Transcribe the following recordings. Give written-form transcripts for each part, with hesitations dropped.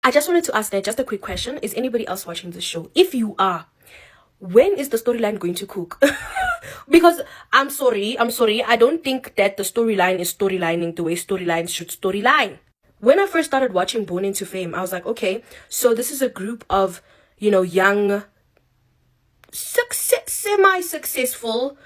I just wanted to ask that, just a quick question. Is anybody else watching this show? If you are, when is the storyline going to cook? Because I'm sorry, I don't think that the storyline is storylining the way storylines should storyline. When I first started watching Born into Fame, I was like, okay, so this is a group of, young, semi-successful,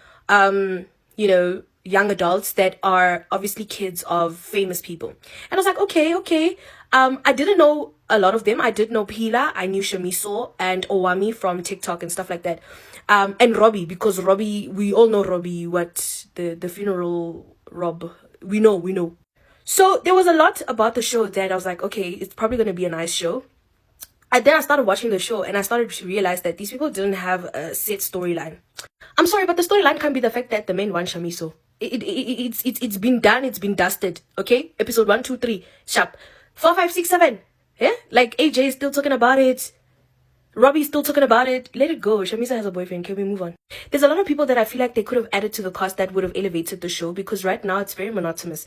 young adults that are obviously kids of famous people. And I was like, okay. I didn't know a lot of them. I did know Pila, I knew Shamiso and Owami from TikTok and stuff like that. And Robbie, because Robbie, we all know Robbie, what the funeral Rob, we know. So there was a lot about the show that I was like, okay, it's probably going to be a nice show. And then I started watching the show and I started to realize that these people didn't have a set storyline. I'm sorry, but the storyline can't be the fact that the main one, Shamiso. It's been done, it's been dusted. Okay? Episode 1, 2, 3, sharp. 4, 5, 6, 7. Yeah? Like AJ is still talking about it. Robbie's still talking about it. Let it go. Shamisa has a boyfriend. Can we move on? There's a lot of people that I feel like they could have added to the cast that would have elevated the show, because right now it's very monotonous.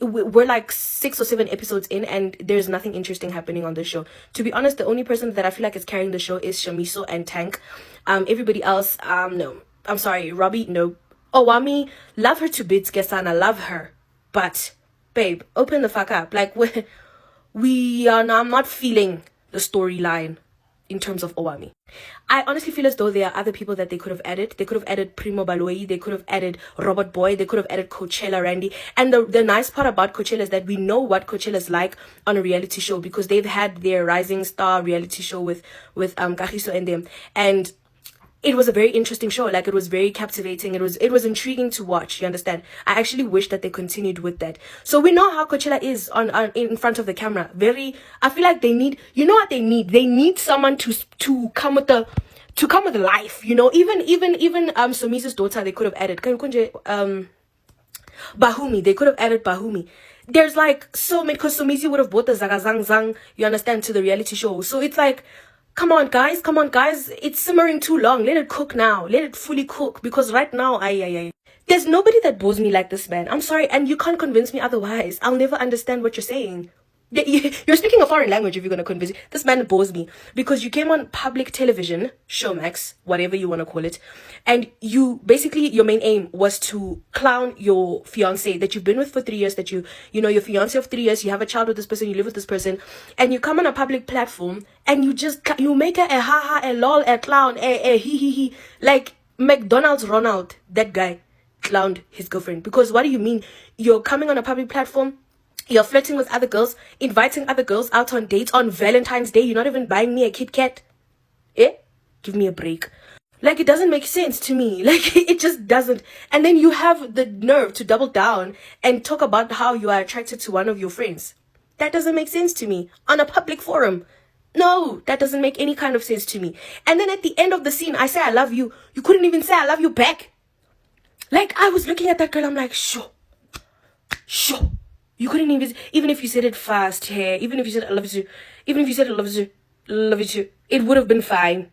We're like 6 or 7 episodes in and there's nothing interesting happening on the show. To be honest, the only person that I feel like is carrying the show is Shamiso and Tank. Everybody else, no. I'm sorry. Robbie, no. Owami, love her to bits, Gesana, love her. But, babe, open the fuck up. Like, I'm not feeling the storyline in terms of Owami. I honestly feel as though there are other people that they could have added. They could have added Primo Baloi. They could have added Robert Boy. They could have added Coachella Randy. And the nice part about Coachella is that we know what Coachella is like on a reality show, because they've had their Rising Star reality show with Kagiso and them. And it was a very interesting show. Like, it was very captivating. It was intriguing to watch. You understand? I actually wish that they continued with that. So we know how Coachella is on in front of the camera. I feel like they need, you know what they need? They need someone to come with life. You know, even Somisa's daughter, they could have added Bahumi. They could have added Bahumi. There's like so many, because Somisi would have brought the Zagazang Zang, you understand, to the reality show. So it's like, come on guys, it's simmering too long. Let it cook now. Let it fully cook, because right now, there's nobody that bores me like this man. I'm sorry, and you can't convince me otherwise. I'll never understand what you're saying. You're speaking a foreign language if you're going to convince me. This man bores me, because you came on public television, Showmax, whatever you want to call it, and you basically, your main aim was to clown your fiance that you've been with for 3 years, that your fiance of 3 years, you have a child with this person, you live with this person, and you come on a public platform and you make her a ha, a lol, a clown, a he, like McDonald's Ronald, that guy clowned his girlfriend. Because what do you mean? You're coming on a public platform, you're flirting with other girls, inviting other girls out on dates on Valentine's Day. You're not even buying me a Kit Kat. Give me a break. Like, it doesn't make sense to me. Like, it just doesn't. And then you have the nerve to double down and talk about how you are attracted to one of your friends. That doesn't make sense to me. On a public forum. No, that doesn't make any kind of sense to me. And then at the end of the scene, I say I love you. You couldn't even say I love you back. Like, I was looking at that girl, I'm like, sure. You couldn't even if you said it fast, hey, even if you said I love you, even if you said I love you too, it would have been fine.